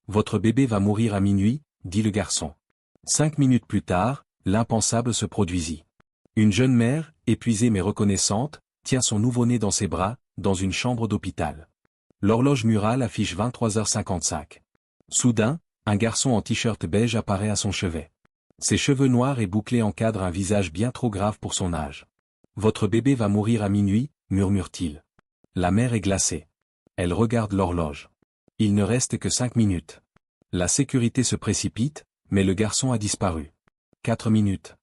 Votre bébé va mourir à minuit, dit le garçon. 5 minutes plus tard, l'impensable se produisit. Une jeune mère, épuisée mais reconnaissante, tient son nouveau-né dans ses bras, dans une chambre d'hôpital. L'horloge murale affiche 23h55. Soudain, un garçon en t-shirt beige apparaît à son chevet. Ses cheveux noirs et bouclés encadrent un visage bien trop grave pour son âge. Votre bébé va mourir à minuit, murmure-t-il. La mère est glacée. Elle regarde l'horloge. Il ne reste que 5 minutes. La sécurité se précipite, mais le garçon a disparu. 4 minutes.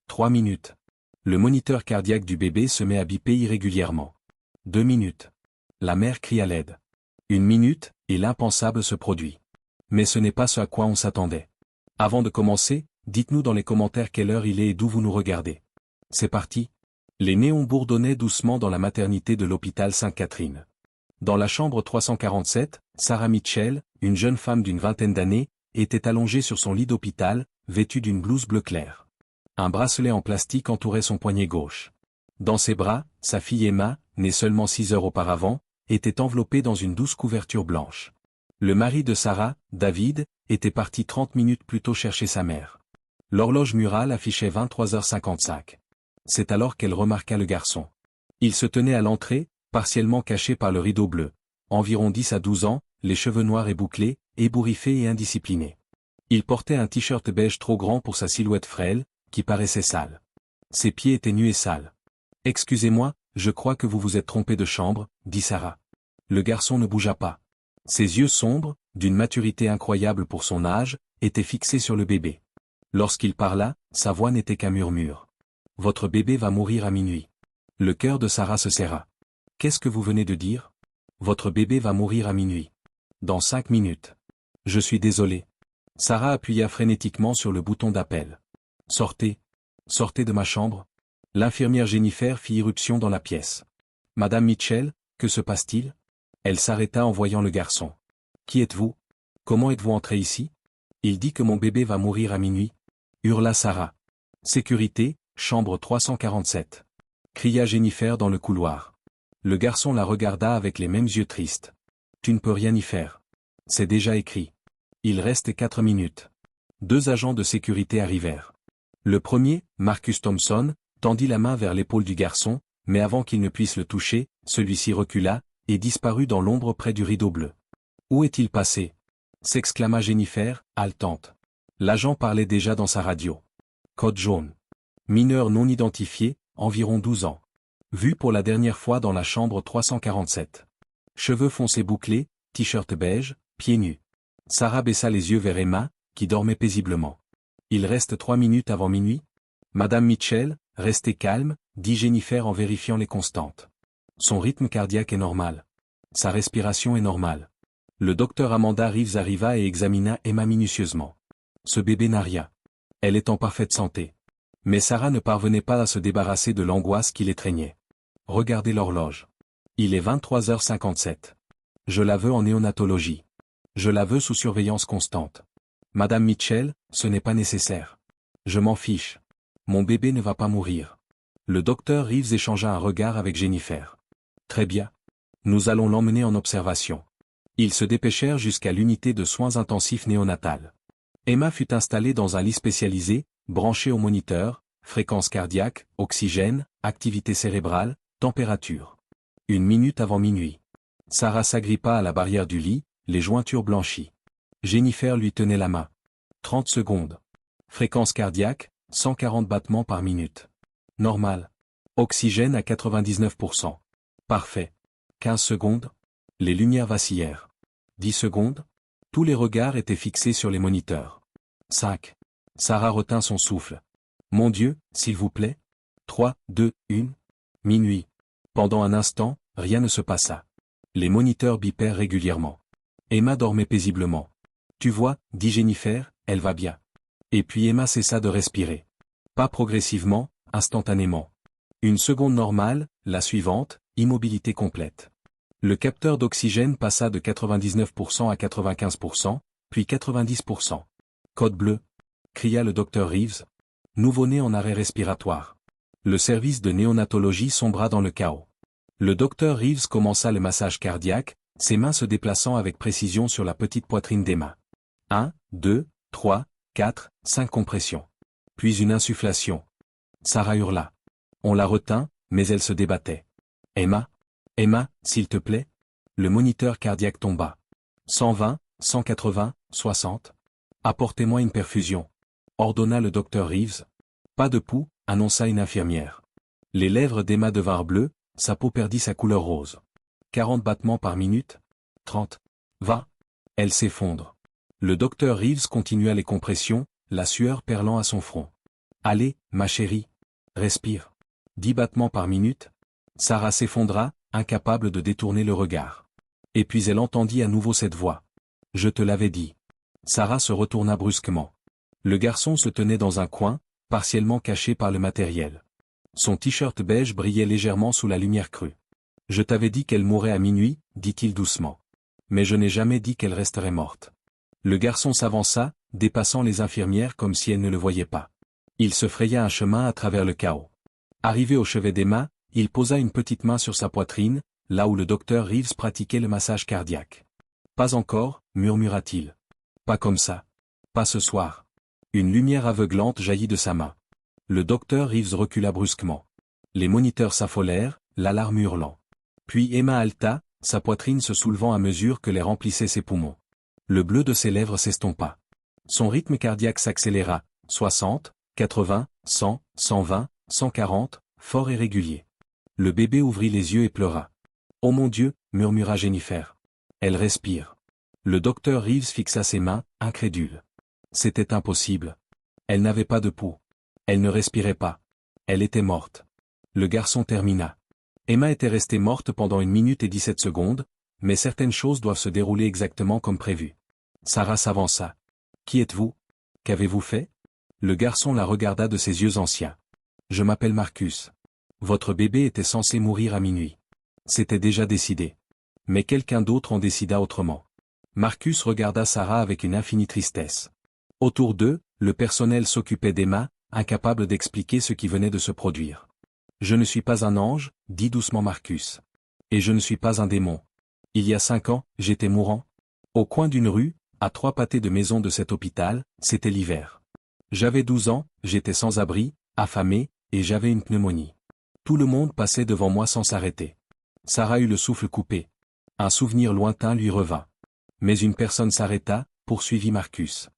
3 minutes. Le moniteur cardiaque du bébé se met à biper irrégulièrement. 2 minutes. La mère crie à l'aide. 1 minute, et l'impensable se produit. Mais ce n'est pas ce à quoi on s'attendait. Avant de commencer, dites-nous dans les commentaires quelle heure il est et d'où vous nous regardez. C'est parti. Les néons bourdonnaient doucement dans la maternité de l'hôpital Sainte-Catherine. Dans la chambre 347, Sarah Mitchell, une jeune femme d'une vingtaine d'années, était allongée sur son lit d'hôpital, vêtue d'une blouse bleu clair. Un bracelet en plastique entourait son poignet gauche. Dans ses bras, sa fille Emma, née seulement 6 heures auparavant, était enveloppée dans une douce couverture blanche. Le mari de Sarah, David, était parti 30 minutes plus tôt chercher sa mère. L'horloge murale affichait 23h55. C'est alors qu'elle remarqua le garçon. Il se tenait à l'entrée, partiellement caché par le rideau bleu. Environ 10 à 12 ans, les cheveux noirs et bouclés, ébouriffé et indiscipliné. Il portait un t-shirt beige trop grand pour sa silhouette frêle, qui paraissait sale. Ses pieds étaient nus et sales. « Excusez-moi, je crois que vous vous êtes trompé de chambre, » dit Sarah. Le garçon ne bougea pas. Ses yeux sombres, d'une maturité incroyable pour son âge, étaient fixés sur le bébé. Lorsqu'il parla, sa voix n'était qu'un murmure. « Votre bébé va mourir à minuit. » Le cœur de Sarah se serra. « Qu'est-ce que vous venez de dire ? Votre bébé va mourir à minuit. Dans 5 minutes. Je suis désolé. » Sarah appuya frénétiquement sur le bouton d'appel. « Sortez. Sortez de ma chambre. » L'infirmière Jennifer fit irruption dans la pièce. « Madame Mitchell, que se passe-t-il » Elle s'arrêta en voyant le garçon. « Qui êtes-vous ? Comment êtes-vous entré ici ? Il dit que mon bébé va mourir à minuit. » Hurla Sarah. « Sécurité, chambre 347. » Cria Jennifer dans le couloir. Le garçon la regarda avec les mêmes yeux tristes. « Tu ne peux rien y faire. C'est déjà écrit. Il reste 4 minutes. » 2 agents de sécurité arrivèrent. Le premier, Marcus Thompson, tendit la main vers l'épaule du garçon, mais avant qu'il ne puisse le toucher, celui-ci recula, et disparut dans l'ombre près du rideau bleu. « Où est-il passé » s'exclama Jennifer, haletante. L'agent parlait déjà dans sa radio. Code jaune. Mineur non identifié, environ 12 ans. Vu pour la dernière fois dans la chambre 347. Cheveux foncés bouclés, t-shirt beige, pieds nus. Sarah baissa les yeux vers Emma, qui dormait paisiblement. « Il reste 3 minutes avant minuit ?» Madame Mitchell, restez calme, dit Jennifer en vérifiant les constantes. Son rythme cardiaque est normal. Sa respiration est normale. Le docteur Amanda Reeves arriva et examina Emma minutieusement. Ce bébé n'a rien. Elle est en parfaite santé. Mais Sarah ne parvenait pas à se débarrasser de l'angoisse qui l'étreignait. Regardez l'horloge. Il est 23h57. Je la veux en néonatologie. Je la veux sous surveillance constante. Madame Mitchell, ce n'est pas nécessaire. Je m'en fiche. Mon bébé ne va pas mourir. Le docteur Reeves échangea un regard avec Jennifer. Très bien. Nous allons l'emmener en observation. Ils se dépêchèrent jusqu'à l'unité de soins intensifs néonatales. Emma fut installée dans un lit spécialisé, branché au moniteur, fréquence cardiaque, oxygène, activité cérébrale, température. 1 minute avant minuit. Sarah s'agrippa à la barrière du lit, les jointures blanchies. Jennifer lui tenait la main. 30 secondes. Fréquence cardiaque, 140 battements par minute. Normal. Oxygène à 99%. Parfait. 15 secondes. Les lumières vacillèrent. 10 secondes. Tous les regards étaient fixés sur les moniteurs. 5. Sarah retint son souffle. Mon Dieu, s'il vous plaît. 3, 2, 1. Minuit. Pendant un instant, rien ne se passa. Les moniteurs bipèrent régulièrement. Emma dormait paisiblement. Tu vois, dit Jennifer, elle va bien. Et puis Emma cessa de respirer. Pas progressivement, instantanément. 1 seconde normale, la suivante, immobilité complète. Le capteur d'oxygène passa de 99% à 95%, puis 90%. Code bleu, cria le docteur Reeves. Nouveau-né en arrêt respiratoire. Le service de néonatologie sombra dans le chaos. Le docteur Reeves commença le massage cardiaque, ses mains se déplaçant avec précision sur la petite poitrine d'Emma. 1, 2, 3, 4, 5 compressions. Puis une insufflation. Sarah hurla. On la retint, mais elle se débattait. Emma? Emma, s'il te plaît? Le moniteur cardiaque tomba. 120, 180, 60. Apportez-moi une perfusion. Ordonna le docteur Reeves. Pas de pouls, annonça une infirmière. Les lèvres d'Emma devinrent bleues, sa peau perdit sa couleur rose. 40 battements par minute? 30. 20. Elle s'effondre. Le docteur Reeves continua les compressions, la sueur perlant à son front. Allez, ma chérie. Respire. 10 battements par minute? Sarah s'effondra, incapable de détourner le regard. Et puis elle entendit à nouveau cette voix. Je te l'avais dit. Sarah se retourna brusquement. Le garçon se tenait dans un coin, partiellement caché par le matériel. Son t-shirt beige brillait légèrement sous la lumière crue. Je t'avais dit qu'elle mourrait à minuit, dit-il doucement. Mais je n'ai jamais dit qu'elle resterait morte. Le garçon s'avança, dépassant les infirmières comme si elles ne le voyaient pas. Il se fraya un chemin à travers le chaos. Arrivé au chevet d'Emma, il posa une petite main sur sa poitrine, là où le docteur Reeves pratiquait le massage cardiaque. Pas encore, murmura-t-il. Pas comme ça. Pas ce soir. Une lumière aveuglante jaillit de sa main. Le docteur Reeves recula brusquement. Les moniteurs s'affolèrent, l'alarme hurlant. Puis Emma halta, sa poitrine se soulevant à mesure que l'air remplissait ses poumons. Le bleu de ses lèvres s'estompa. Son rythme cardiaque s'accéléra, 60, 80, 100, 120, 140, fort et régulier. Le bébé ouvrit les yeux et pleura. « Oh mon Dieu !» murmura Jennifer. « Elle respire. » Le docteur Reeves fixa ses mains, incrédule. C'était impossible. Elle n'avait pas de pouls. Elle ne respirait pas. Elle était morte. Le garçon termina. Emma était restée morte pendant 1 minute et 17 secondes, mais certaines choses doivent se dérouler exactement comme prévu. Sarah s'avança. « Qui êtes-vous? Qu'avez-vous fait ?» Le garçon la regarda de ses yeux anciens. « Je m'appelle Marcus. Votre bébé était censé mourir à minuit. C'était déjà décidé. Mais quelqu'un d'autre en décida autrement. » Marcus regarda Sarah avec une infinie tristesse. Autour d'eux, le personnel s'occupait d'Emma, incapable d'expliquer ce qui venait de se produire. « Je ne suis pas un ange, dit doucement Marcus. Et je ne suis pas un démon. Il y a 5 ans, j'étais mourant. Au coin d'une rue, à 3 pâtés de maison de cet hôpital, c'était l'hiver. J'avais 12 ans, j'étais sans abri, affamé, et j'avais une pneumonie. Tout le monde passait devant moi sans s'arrêter. Sarah eut le souffle coupé. Un souvenir lointain lui revint. Mais une personne s'arrêta, poursuivit Marcus.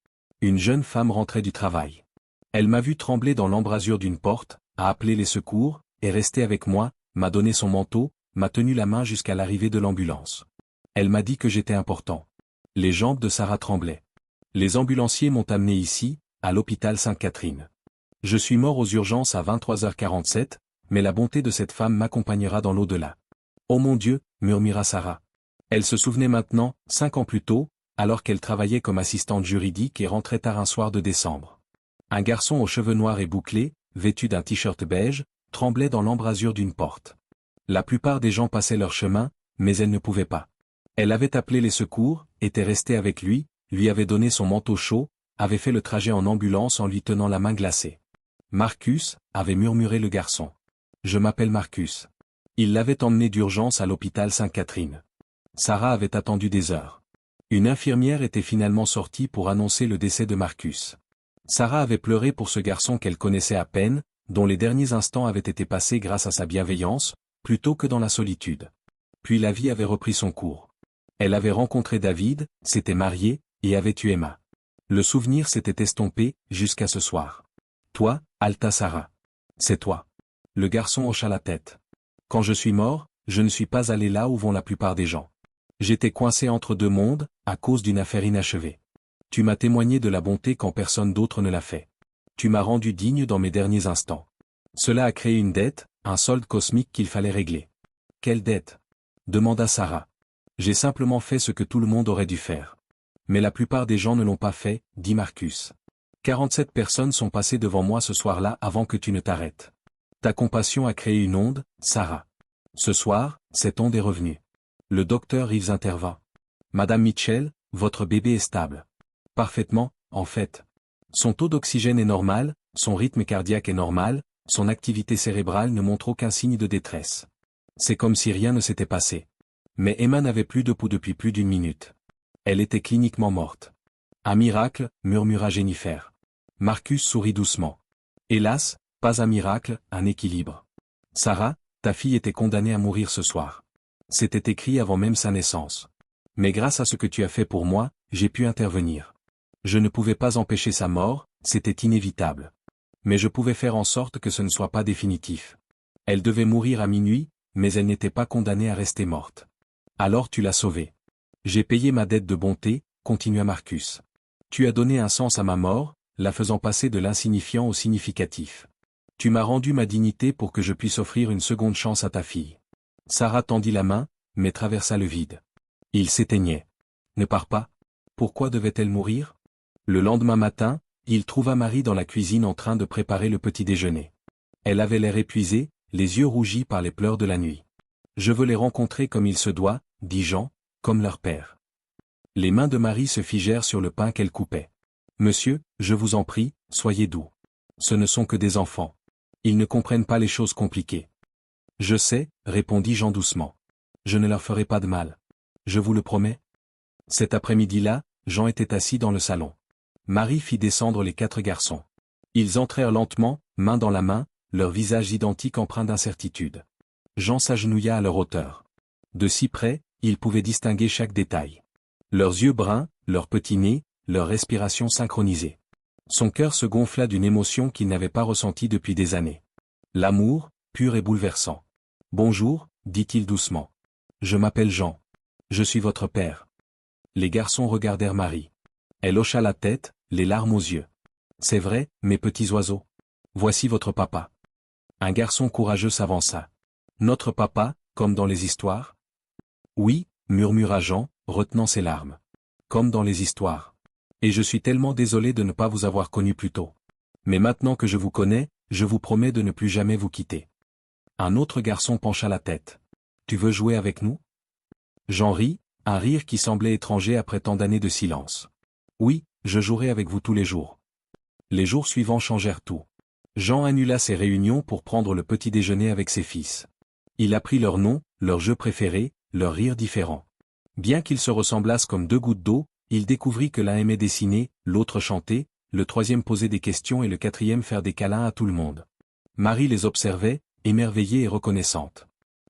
Une jeune femme rentrait du travail. Elle m'a vu trembler dans l'embrasure d'une porte, a appelé les secours, est restée avec moi, m'a donné son manteau, m'a tenu la main jusqu'à l'arrivée de l'ambulance. Elle m'a dit que j'étais important. Les jambes de Sarah tremblaient. Les ambulanciers m'ont amené ici, à l'hôpital Sainte-Catherine. Je suis mort aux urgences à 23h47, mais la bonté de cette femme m'accompagnera dans l'au-delà. Oh mon Dieu, murmura Sarah. Elle se souvenait maintenant, 5 ans plus tôt, alors qu'elle travaillait comme assistante juridique et rentrait tard un soir de décembre. Un garçon aux cheveux noirs et bouclés, vêtu d'un t-shirt beige, tremblait dans l'embrasure d'une porte. La plupart des gens passaient leur chemin, mais elle ne pouvait pas. Elle avait appelé les secours, était restée avec lui avait donné son manteau chaud, avait fait le trajet en ambulance en lui tenant la main glacée. Marcus, avait murmuré le garçon. Je m'appelle Marcus. Il l'avait emmené d'urgence à l'hôpital Sainte-Catherine. Sarah avait attendu des heures. Une infirmière était finalement sortie pour annoncer le décès de Marcus. Sarah avait pleuré pour ce garçon qu'elle connaissait à peine, dont les derniers instants avaient été passés grâce à sa bienveillance, plutôt que dans la solitude. Puis la vie avait repris son cours. Elle avait rencontré David, s'était mariée, et avait eu Emma. Le souvenir s'était estompé, jusqu'à ce soir. Toi, halta Sarah. C'est toi. Le garçon hocha la tête. Quand je suis mort, je ne suis pas allé là où vont la plupart des gens. J'étais coincé entre 2 mondes, à cause d'une affaire inachevée. Tu m'as témoigné de la bonté quand personne d'autre ne l'a fait. Tu m'as rendu digne dans mes derniers instants. Cela a créé une dette, un solde cosmique qu'il fallait régler. Quelle dette? Demanda Sarah. J'ai simplement fait ce que tout le monde aurait dû faire. Mais la plupart des gens ne l'ont pas fait, dit Marcus. 47 personnes sont passées devant moi ce soir-là avant que tu ne t'arrêtes. Ta compassion a créé une onde, Sarah. Ce soir, cette onde est revenue. Le docteur Reeves intervint. Madame Mitchell, votre bébé est stable. Parfaitement, en fait. Son taux d'oxygène est normal, son rythme cardiaque est normal, son activité cérébrale ne montre aucun signe de détresse. C'est comme si rien ne s'était passé. Mais Emma n'avait plus de pouls depuis plus d'1 minute. Elle était cliniquement morte. Un miracle, murmura Jennifer. Marcus sourit doucement. Hélas, pas un miracle, un équilibre. Sarah, ta fille était condamnée à mourir ce soir. C'était écrit avant même sa naissance. Mais grâce à ce que tu as fait pour moi, j'ai pu intervenir. Je ne pouvais pas empêcher sa mort, c'était inévitable. Mais je pouvais faire en sorte que ce ne soit pas définitif. Elle devait mourir à minuit, mais elle n'était pas condamnée à rester morte. Alors tu l'as sauvée. J'ai payé ma dette de bonté, continua Marcus. Tu as donné un sens à ma mort, la faisant passer de l'insignifiant au significatif. Tu m'as rendu ma dignité pour que je puisse offrir une seconde chance à ta fille. Sarah tendit la main, mais traversa le vide. Il s'éteignait. Ne pars pas. Pourquoi devait-elle mourir? Le lendemain matin, il trouva Marie dans la cuisine en train de préparer le petit déjeuner. Elle avait l'air épuisée, les yeux rougis par les pleurs de la nuit. Je veux les rencontrer comme il se doit, dit Jean, comme leur père. Les mains de Marie se figèrent sur le pain qu'elle coupait. Monsieur, je vous en prie, soyez doux. Ce ne sont que des enfants. Ils ne comprennent pas les choses compliquées. Je sais, répondit Jean doucement. Je ne leur ferai pas de mal. Je vous le promets. Cet après-midi-là, Jean était assis dans le salon. Marie fit descendre les 4 garçons. Ils entrèrent lentement, main dans la main, leurs visages identiques empreints d'incertitude. Jean s'agenouilla à leur hauteur. De si près, il pouvait distinguer chaque détail. Leurs yeux bruns, leurs petits nez, leur respiration synchronisée. Son cœur se gonfla d'une émotion qu'il n'avait pas ressentie depuis des années. L'amour, pur et bouleversant. Bonjour, dit-il doucement. Je m'appelle Jean. Je suis votre père. Les garçons regardèrent Marie. Elle hocha la tête, les larmes aux yeux. C'est vrai, mes petits oiseaux. Voici votre papa. Un garçon courageux s'avança. Notre papa, comme dans les histoires? Oui, murmura Jean, retenant ses larmes. Comme dans les histoires. Et je suis tellement désolé de ne pas vous avoir connu plus tôt. Mais maintenant que je vous connais, je vous promets de ne plus jamais vous quitter. Un autre garçon pencha la tête. Tu veux jouer avec nous? Jean rit, un rire qui semblait étranger après tant d'années de silence. Oui, je jouerai avec vous tous les jours. Les jours suivants changèrent tout. Jean annula ses réunions pour prendre le petit déjeuner avec ses fils. Il apprit leurs noms, leurs jeux préférés, leurs rires différents. Bien qu'ils se ressemblassent comme 2 gouttes d'eau, il découvrit que l'un aimait dessiner, l'autre chanter, le troisième poser des questions et le quatrième faire des câlins à tout le monde. Marie les observait, émerveillée et reconnaissante.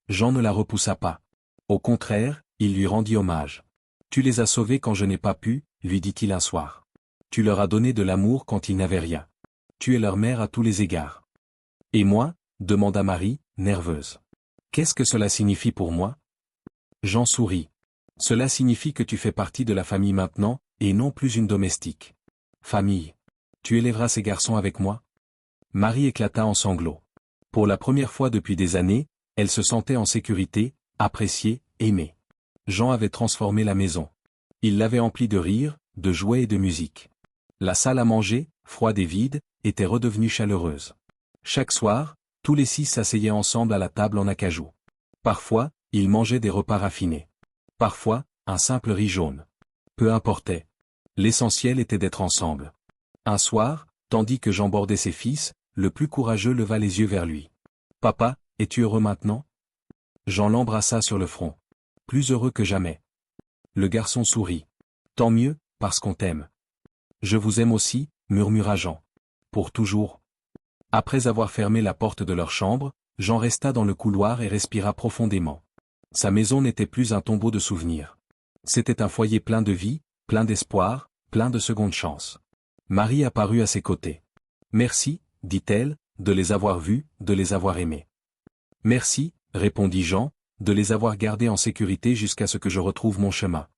Jean ne la repoussa pas. Au contraire, il lui rendit hommage. Tu les as sauvés quand je n'ai pas pu, lui dit-il un soir. Tu leur as donné de l'amour quand ils n'avaient rien. Tu es leur mère à tous les égards. Et moi? Demanda Marie, nerveuse. Qu'est-ce que cela signifie pour moi? Jean sourit. Cela signifie que tu fais partie de la famille maintenant, et non plus une domestique. Famille. Tu élèveras ces garçons avec moi? Marie éclata en sanglots. Pour la première fois depuis des années, elle se sentait en sécurité, appréciée, aimée. Jean avait transformé la maison. Il l'avait emplie de rires, de jouets et de musique. La salle à manger, froide et vide, était redevenue chaleureuse. Chaque soir, tous les 6 s'asseyaient ensemble à la table en acajou. Parfois, ils mangeaient des repas raffinés. Parfois, un simple riz jaune. Peu importait. L'essentiel était d'être ensemble. Un soir, tandis que Jean bordait ses fils, le plus courageux leva les yeux vers lui. « Papa, es-tu heureux maintenant ?» Jean l'embrassa sur le front. « Plus heureux que jamais. » Le garçon sourit. « Tant mieux, parce qu'on t'aime. »« Je vous aime aussi, » murmura Jean. « Pour toujours. » Après avoir fermé la porte de leur chambre, Jean resta dans le couloir et respira profondément. Sa maison n'était plus un tombeau de souvenirs. C'était un foyer plein de vie, plein d'espoir, plein de secondes chances. Marie apparut à ses côtés. « Merci, » dit-elle, « de les avoir vus, de les avoir aimés. »« Merci, » répondit Jean, « de les avoir gardés en sécurité jusqu'à ce que je retrouve mon chemin. »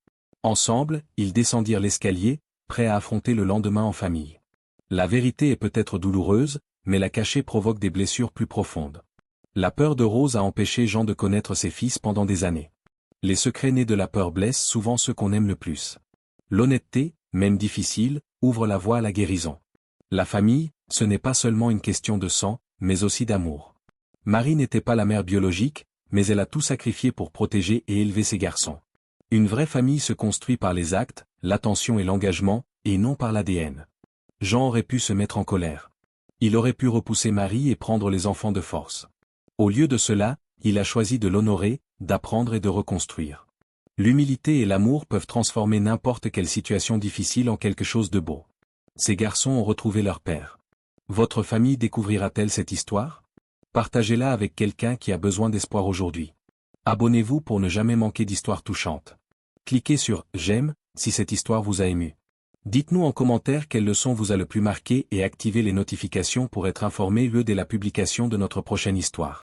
Ensemble, ils descendirent l'escalier, prêts à affronter le lendemain en famille. La vérité est peut-être douloureuse, mais la cacher provoque des blessures plus profondes. La peur de Rose a empêché Jean de connaître ses fils pendant des années. Les secrets nés de la peur blessent souvent ceux qu'on aime le plus. L'honnêteté, même difficile, ouvre la voie à la guérison. La famille, ce n'est pas seulement une question de sang, mais aussi d'amour. Marie n'était pas la mère biologique, mais elle a tout sacrifié pour protéger et élever ses garçons. Une vraie famille se construit par les actes, l'attention et l'engagement, et non par l'ADN. Jean aurait pu se mettre en colère. Il aurait pu repousser Marie et prendre les enfants de force. Au lieu de cela, il a choisi de l'honorer, d'apprendre et de reconstruire. L'humilité et l'amour peuvent transformer n'importe quelle situation difficile en quelque chose de beau. Ces garçons ont retrouvé leur père. Votre famille découvrira-t-elle cette histoire? Partagez-la avec quelqu'un qui a besoin d'espoir aujourd'hui. Abonnez-vous pour ne jamais manquer d'histoires touchantes. Cliquez sur « J'aime » si cette histoire vous a ému. Dites-nous en commentaire quelle leçon vous a le plus marqué et activez les notifications pour être informé dès la publication de notre prochaine histoire.